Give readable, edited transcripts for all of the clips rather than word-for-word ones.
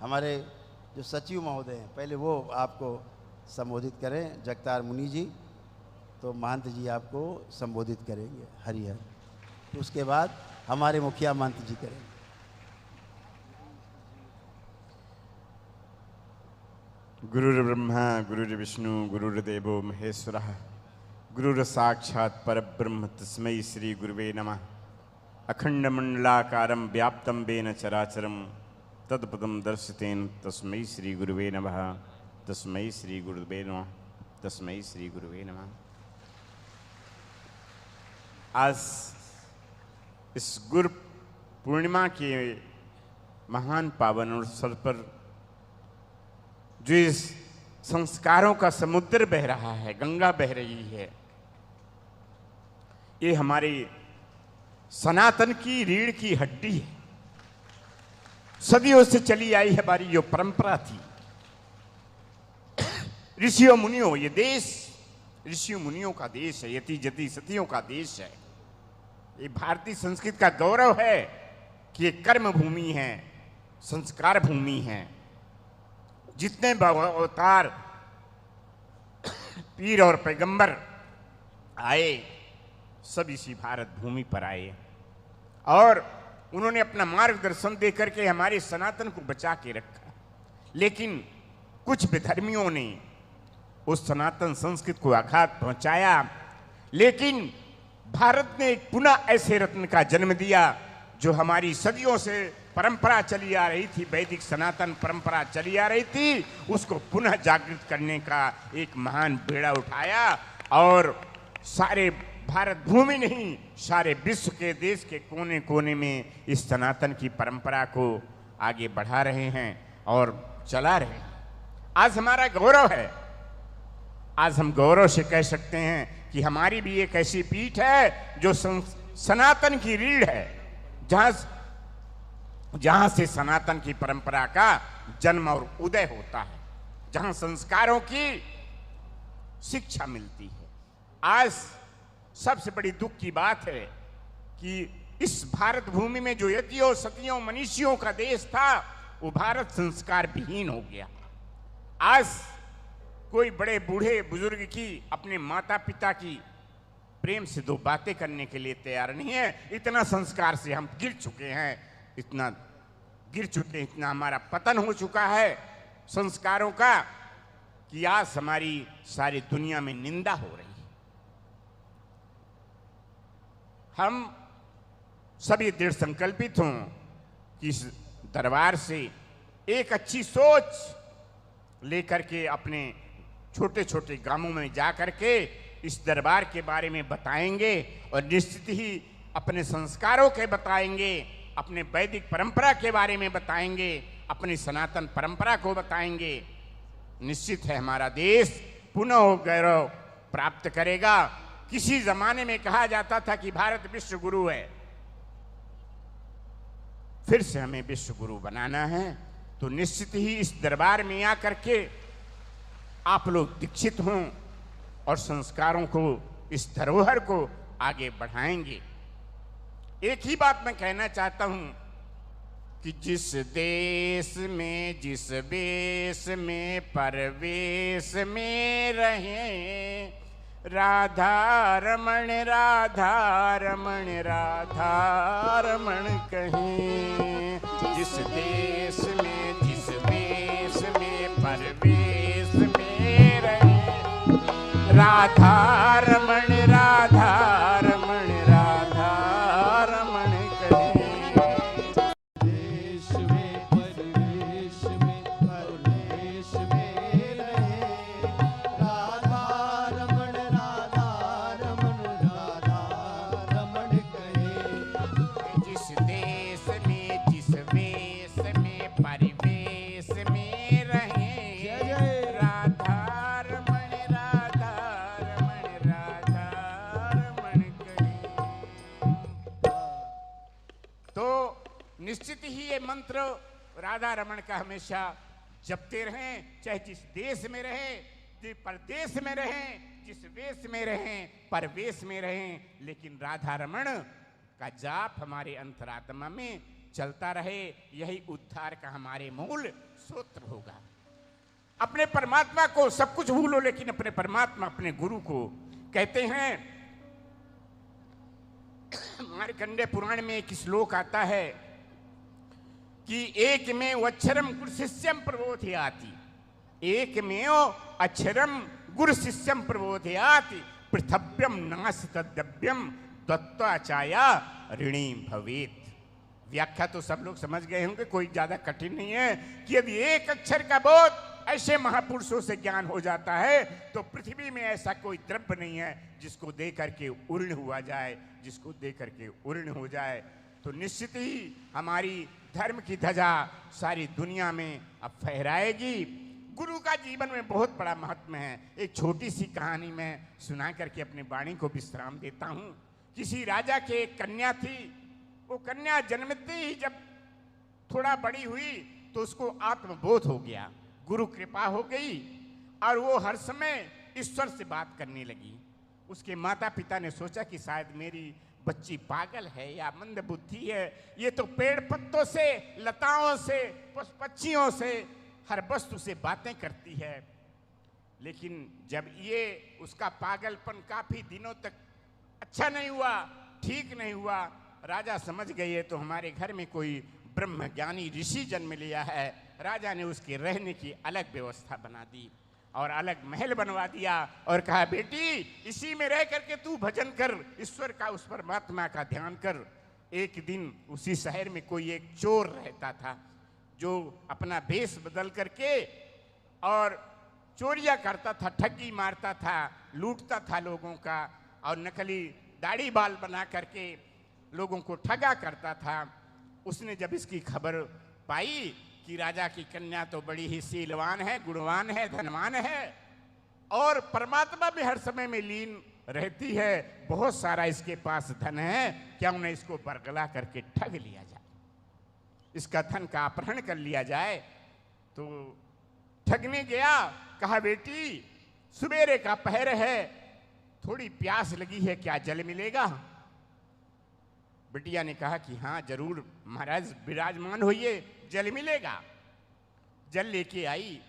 हमारे जो सचिव महोदय हैं पहले वो आपको संबोधित करें, जगतार मुनि जी। तो महंत जी आपको संबोधित करेंगे हरिहर, तो उसके बाद हमारे मुखिया महंत जी करेंगे। गुरुर्ब्रह्मा गुरुर्विष्णु गुरुर्देवो महेश्वरः गुरुर साक्षात् परब्रह्म तस्मै श्री गुरुवे नमः। अखंडमंडलाकारं व्याप्तं येन चराचरं तत्पदं दर्शितेन तस्मै श्री गुरुवे नमः। तस्मै श्री गुरुवे नमः। तस्मै श्री गुरुवे नमः। आज इस गुरु पूर्णिमा के महान पावन अवसर पर जो इस संस्कारों का समुद्र बह रहा है, गंगा बह रही है, ये हमारे सनातन की रीढ़ की हड्डी है। सदियों से चली आई हमारी जो परंपरा थी, ऋषियों मुनियों, ये देश ऋषियों मुनियों का देश है, यति जति सतियों का देश है। ये भारतीय संस्कृति का गौरव है कि ये कर्म भूमि है, संस्कार भूमि है। जितने अवतार पीर और पैगंबर आए सब इसी भारत भूमि पर आए और उन्होंने अपना मार्गदर्शन देकर के हमारे सनातन को बचा के रखा। लेकिन कुछ विधर्मियों ने उस सनातन संस्कृति को आघात पहुंचाया। लेकिन भारत ने एक पुनः ऐसे रत्न का जन्म दिया जो हमारी सदियों से परंपरा चली आ रही थी, वैदिक सनातन परंपरा चली आ रही थी, उसको पुनः जागृत करने का एक महान बेड़ा उठाया और सारे भारत भूमि नहीं, सारे विश्व के देश के कोने कोने में इस सनातन की परंपरा को आगे बढ़ा रहे हैं और चला रहे हैं। आज हमारा गौरव है, आज हम गौरव से कह सकते हैं कि हमारी भी एक ऐसी पीठ है जो सनातन की रीढ़ है, जहां से सनातन की परंपरा का जन्म और उदय होता है, जहां संस्कारों की शिक्षा मिलती है। आज सबसे बड़ी दुख की बात है कि इस भारत भूमि में जो यतियों सतियों मनीषियों का देश था, वो भारत संस्कार विहीन हो गया। आज कोई बड़े बूढ़े बुजुर्ग की, अपने माता पिता की प्रेम से दो बातें करने के लिए तैयार नहीं है। इतना संस्कार से हम गिर चुके हैं, इतना गिर चुके हैं, इतना हमारा पतन हो चुका है संस्कारों का कि आज हमारी सारी दुनिया में निंदा हो रही है। हम सभी दृढ़ संकल्पित हों कि इस दरबार से एक अच्छी सोच लेकर के अपने छोटे छोटे गांवों में जा करके इस दरबार के बारे में बताएंगे और निश्चित ही अपने संस्कारों के बताएंगे, अपने वैदिक परंपरा के बारे में बताएंगे, अपनी सनातन परंपरा को बताएंगे। निश्चित है हमारा देश पुनः गौरव प्राप्त करेगा। किसी जमाने में कहा जाता था कि भारत विश्व गुरु है, फिर से हमें विश्व गुरु बनाना है। तो निश्चित ही इस दरबार में आकर के आप लोग दीक्षित हों और संस्कारों को, इस धरोहर को आगे बढ़ाएंगे। एक ही बात मैं कहना चाहता हूं कि जिस देश में जिस वेश में परवेश में रहे, राधा रमण राधा रमण राधा रमण कहें। जिस देश में जिस वेश में परवेश में रहे, राधा रमण राधा रमण राधा रमण कहें। देश में परदेश में परदेश में रहे, राधा रमण राधा रमण राधा रमण कहे। जिस देश में जिस वेश में परिवेश में रहे, राधा रमण राधा रमण राधा रमण कहे। तो निश्चित ही ये मंत्र राधा रमण का हमेशा जपते रहें, चाहे जिस देश में रहें, जिस परदेश में रहें, जिस वेश में रहें, परवेश में रहें, लेकिन राधा रमण का जाप हमारे अंतरात्मा में चलता रहे, यही उद्धार का हमारे मूल सूत्र होगा। अपने परमात्मा को सब कुछ भूलो, लेकिन अपने परमात्मा, अपने गुरु को कहते हैं। मार्कंडेय पुराण में एक श्लोक आता है कि एक में अक्षरम गुरु शिष्यम प्रबोधयाति, एक में अक्षरम गुरु शिष्यम प्रबोधयाति, पृथव्यम नास तद्यव्यम दत्ताचाया ऋणी भवेत। व्याख्या तो सब लोग समझ गए होंगे, कोई ज्यादा कठिन नहीं है कि यदि एक अक्षर का बोध ऐसे महापुरुषों से ज्ञान हो जाता है तो पृथ्वी में ऐसा कोई द्रव्य नहीं है जिसको दे करके उर्ण हुआ जाए, जिसको दे करके उर्ण हो जाए। तो निश्चित ही हमारी धर्म की ध्वजा सारी दुनिया में अब फहराएगी। गुरु का जीवन में बहुत बड़ा महत्व है। एक छोटी सी कहानी मैं सुना करके अपनी वाणी को विश्राम देता हूँ। किसी राजा के एक कन्या थी। वो कन्या जन्मते ही जब थोड़ा बड़ी हुई तो उसको आत्मबोध हो गया, गुरु कृपा हो गई और वो हर समय ईश्वर से बात करने लगी। उसके माता पिता ने सोचा कि शायद मेरी बच्ची पागल है या मंद बुद्धि है, ये तो पेड़ पत्तों से, लताओं से, पक्षियों से, हर वस्तु से बातें करती है। लेकिन जब ये उसका पागलपन काफी दिनों तक अच्छा नहीं हुआ, ठीक नहीं हुआ, राजा समझ गए तो हमारे घर में कोई ब्रह्मज्ञानी ऋषि जन्म लिया है। राजा ने उसके रहने की अलग व्यवस्था बना दी और अलग महल बनवा दिया और कहा, बेटी इसी में रह करके तू भजन कर, ईश्वर का, उस परमात्मा का ध्यान कर। एक दिन उसी शहर में कोई एक चोर रहता था जो अपना भेष बदल करके और चोरियां करता था, ठगी मारता था, लूटता था लोगों का और नकली दाढ़ी बाल बना करके लोगों को ठगा करता था। उसने जब इसकी खबर पाई कि राजा की कन्या तो बड़ी ही शीलवान है, गुणवान है, धनवान है और परमात्मा भी हर समय में लीन रहती है, बहुत सारा इसके पास धन है, क्या उन्हें इसको बरगला करके ठग लिया जाए, इसका धन का अपहरण कर लिया जाए। तो ठगने गया। कहा, बेटी सवेरे का पहर है, थोड़ी प्यास लगी है, क्या जल मिलेगा? बिटिया ने कहा कि हाँ जरूर महाराज, विराजमान होइए, जल मिलेगा। जल लेके आई।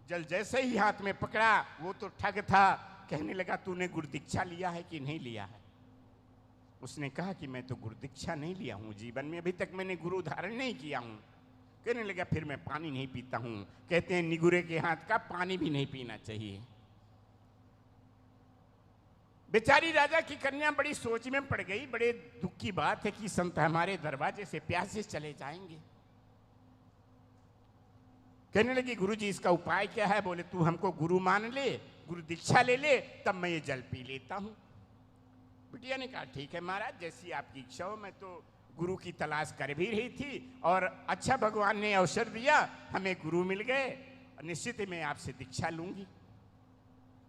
जल जैसे ही हाथ में पकड़ा, वो तो ठग था, कहने लगा तूने गुरु दीक्षा लिया है कि नहीं लिया है? उसने कहा कि मैं तो गुरु दीक्षा नहीं लिया हूं, जीवन में अभी तक मैंने गुरु धारण नहीं किया हूं। कहने लगा फिर मैं पानी नहीं पीता हूं। कहते हैं निगुरे के हाथ का पानी भी नहीं पीना चाहिए। बेचारी राजा की कन्या बड़ी सोच में पड़ गई। बड़े दुख की बात है कि संत हमारे दरवाजे से प्यासे चले जाएंगे। कहने लगी, गुरुजी इसका उपाय क्या है? बोले तू हमको गुरु मान ले, गुरु दीक्षा ले ले, तब मैं ये जल पी लेता हूं। बिटिया ने कहा ठीक है महाराज, जैसी आपकी इच्छा हो। मैं तो गुरु की तलाश कर भी रही थी और अच्छा भगवान ने अवसर दिया, हमें गुरु मिल गए, निश्चित ही मैं आपसे दीक्षा लूंगी।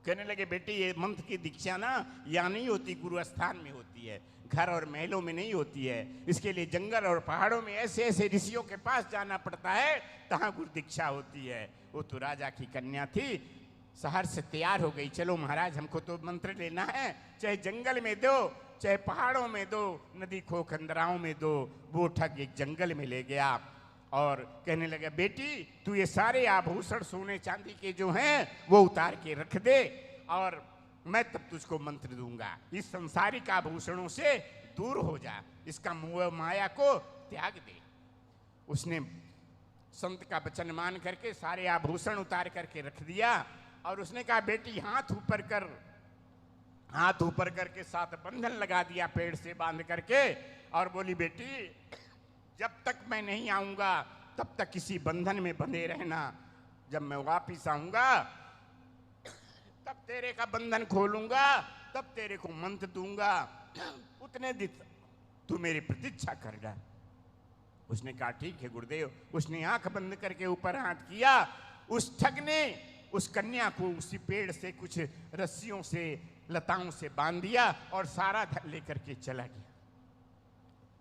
कहने लगे, बेटी ये मंत्र की दीक्षा ना यहाँ नहीं होती, गुरु स्थान में होती है, घर और महलों में नहीं होती है। इसके लिए जंगल और पहाड़ों में ऐसे ऐसे ऋषियों के पास जाना पड़ता है, तहाँ गुरु दीक्षा होती है। वो तो राजा की कन्या थी, शहर से तैयार हो गई, चलो महाराज हमको तो मंत्र लेना है, चाहे जंगल में दो, चाहे पहाड़ों में दो, नदी खो खंदराओं में दो। वो ठग एक जंगल में ले गया और कहने लगा, बेटी तू ये सारे आभूषण सोने चांदी के जो हैं वो उतार के रख दे और मैं तब तुझको मंत्र दूंगा। इस संसारिक आभूषणों से दूर हो जा, इसका मोह माया को त्याग दे। उसने संत का वचन मान करके सारे आभूषण उतार करके रख दिया और उसने कहा, बेटी हाथ ऊपर कर। हाथ ऊपर करके 7 बंधन लगा दिया पेड़ से बांध करके और बोली, बेटी जब तक मैं नहीं आऊंगा तब तक किसी बंधन में बंधे रहना, जब मैं वापिस आऊंगा तब तेरे का बंधन खोलूंगा, तब तेरे को मंत्र दूंगा, उतने दिन तू मेरी प्रतीक्षा करना। उसने कहा ठीक है गुरुदेव। उसने आंख बंद करके ऊपर हाथ किया। उस ठग ने उस कन्या को उसी पेड़ से कुछ रस्सियों से, लताओं से बांध दिया और सारा धन लेकर के चला गया।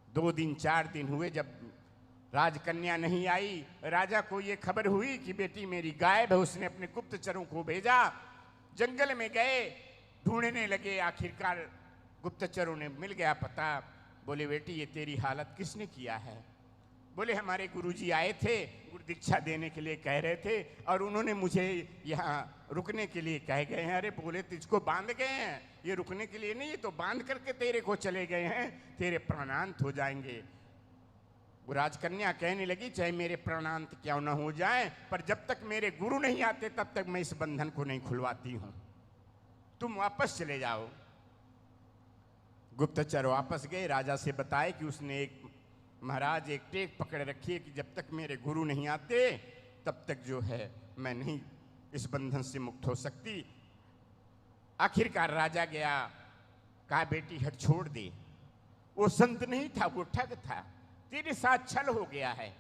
2 दिन 4 दिन हुए, जब राजकन्या नहीं आई, राजा को ये खबर हुई कि बेटी मेरी गायब है। उसने अपने गुप्तचरों को भेजा, जंगल में गए, ढूंढने लगे। आखिरकार गुप्तचरों ने मिल गया पता। बोले, बेटी ये तेरी हालत किसने किया है? बोले हमारे गुरुजी आए थे, गुरु दीक्षा देने के लिए कह रहे थे और उन्होंने मुझे यहाँ रुकने के लिए कह गए हैं। अरे बोले तुझको बांध गए हैं, ये रुकने के लिए नहीं, ये तो बांध करके तेरे को चले गए हैं, तेरे प्राणांत हो जाएंगे। वो राजकन्या कहने लगी चाहे मेरे प्राणांत क्यों न हो जाए, पर जब तक मेरे गुरु नहीं आते तब तक मैं इस बंधन को नहीं खुलवाती हूं, तुम वापस चले जाओ। गुप्तचर वापस गए, राजा से बताए कि उसने एक महाराज एक टेक पकड़ रखी है कि जब तक मेरे गुरु नहीं आते तब तक जो है मैं नहीं इस बंधन से मुक्त हो सकती। आखिरकार राजा गया, कहा बेटी हट छोड़ दे, वो संत नहीं था, वो ठग था, तेरे साथ छल हो गया है,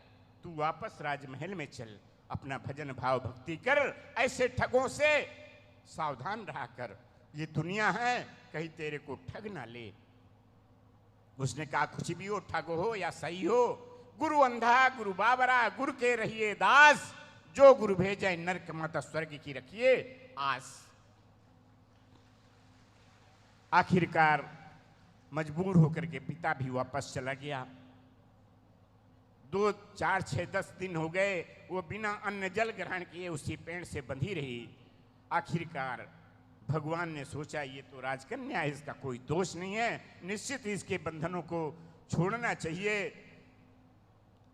तू वापस राजमहल में चल, अपना भजन भाव भक्ति कर, ऐसे ठगों से सावधान रहा कर, ये दुनिया है कहीं तेरे को ठग ना ले। उसने कहा कुछ भी हो, ठग हो या सही हो, गुरु अंधा गुरु बाबरा, गुरु के रहिए दास, जो गुरु भेजे नरक मत स्वर्ग की रखिए आस। आखिरकार मजबूर होकर के पिता भी वापस चला गया। 2, 4, 6, 10 दिन हो गए, वो बिना अन्न जल ग्रहण किए उसी पेड़ से बंधी रही। आखिरकार भगवान ने सोचा ये तो राजकन्या है, इसका कोई दोष नहीं है, निश्चित इसके बंधनों को छोड़ना चाहिए।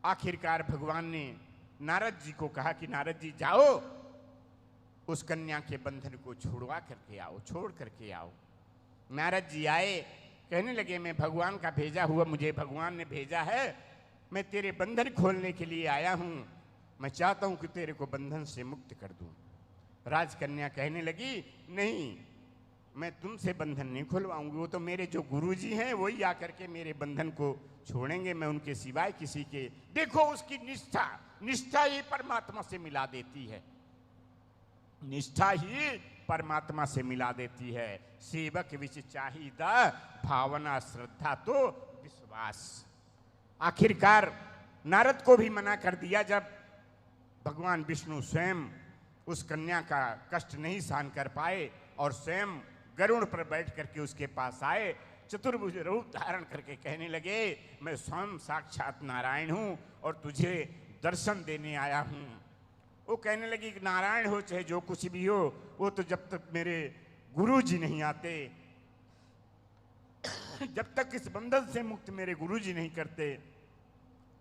आखिरकार भगवान ने नारद जी को कहा कि नारद जी जाओ, उस कन्या के बंधन को छुड़वा करके आओ, छोड़ करके आओ। नारद जी आए, कहने लगे मैं भगवान का भेजा हुआ, मुझे भगवान ने भेजा है, मैं तेरे बंधन खोलने के लिए आया हूं, मैं चाहता हूं कि तेरे को बंधन से मुक्त कर दूं। राजकन्या कहने लगी नहीं, मैं तुमसे बंधन नहीं खुलवाऊंगी, वो तो मेरे जो गुरुजी हैं वही आकर के मेरे बंधन को छोड़ेंगे, मैं उनके सिवाय किसी के। देखो उसकी निष्ठा, निष्ठा ही परमात्मा से मिला देती है, निष्ठा ही परमात्मा से मिला देती है। सेवक विच चाहिदा भावना श्रद्धा तो विश्वास। आखिरकार नारद को भी मना कर दिया। जब भगवान विष्णु स्वयं उस कन्या का कष्ट नहीं सहन कर पाए और स्वयं गरुड़ पर बैठ करके उसके पास आए, चतुर्भुज रूप धारण करके कहने लगे मैं स्वयं साक्षात नारायण हूं और तुझे दर्शन देने आया हूं। वो कहने लगी कि नारायण हो चाहे जो कुछ भी हो, वो तो जब तक मेरे गुरु जी नहीं आते, जब तक इस बंधन से मुक्त मेरे गुरु जी नहीं करते,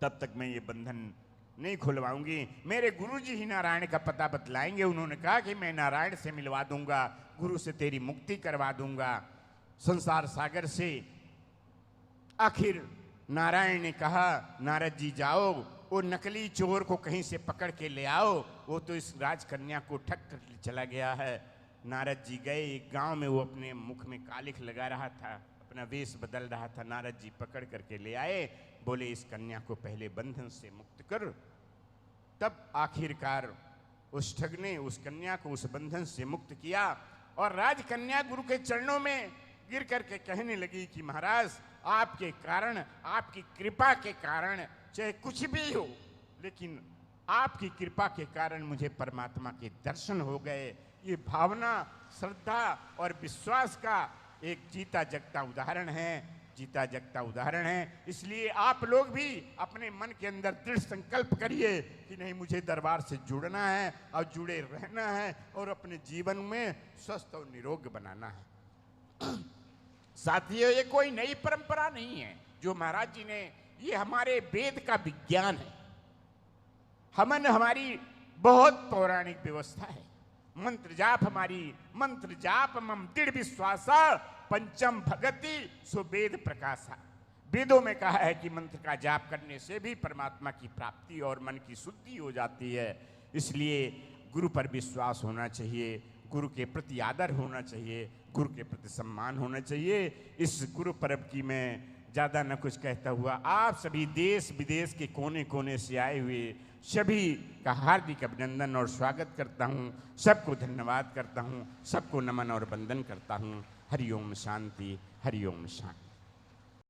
तब तक मैं ये बंधन नहीं खुलवाऊंगी। मेरे गुरु जी ही नारायण का पता बतलाएंगे। उन्होंने कहा कि मैं नारायण से मिलवा दूंगा, गुरु से तेरी मुक्ति करवा दूंगा संसार सागर से। आखिर नारायण ने कहा नारद जी जाओ, वो नकली चोर को कहीं से पकड़ के ले आओ, वो तो इस राजकन्या को ठग कर चला गया है। नारद जी गए एक गांव में, वो अपने मुख में कालिख लगा रहा था, अपना वेश बदल रहा था। नारद जी पकड़ करके ले आए, बोले इस कन्या को पहले बंधन से मुक्त कर। तब आखिरकार उस ठग ने उस कन्या को उस बंधन से मुक्त किया और राजकन्या गुरु के चरणों में गिर करके कहने लगी कि महाराज आपके कारण, आपकी कृपा के कारण, चाहे कुछ भी हो, लेकिन आपकी कृपा के कारण मुझे परमात्मा के दर्शन हो गए। ये भावना, श्रद्धा और विश्वास का एक जीता जगता उदाहरण है, जीता जगता उदाहरण है। इसलिए आप लोग भी अपने मन के अंदर दृढ़ संकल्प करिए कि नहीं मुझे दरबार से जुड़ना है और जुड़े रहना है और अपने जीवन में स्वस्थ और निरोग बनाना है। साथियों, ये कोई नई परंपरा नहीं है जो महाराज जी ने, ये हमारे वेद का विज्ञान है। हमारी बहुत पौराणिक व्यवस्था है। मंत्र जाप हमारी, मंत्र जाप मम दृढ़ विश्वासा पंचम भगति सो वेद प्रकाशा। वेदों में कहा है कि मंत्र का जाप करने से भी परमात्मा की प्राप्ति और मन की शुद्धि हो जाती है। इसलिए गुरु पर विश्वास होना चाहिए, गुरु के प्रति आदर होना चाहिए, गुरु के प्रति सम्मान होना चाहिए। इस गुरु पर्व की मैं ज़्यादा न कुछ कहता हुआ आप सभी देश विदेश के कोने कोने से आए हुए सभी का हार्दिक अभिनंदन और स्वागत करता हूँ। सबको धन्यवाद करता हूँ, सबको नमन और वंदन करता हूँ। हरि ओम शांति, हरि ओम शांति।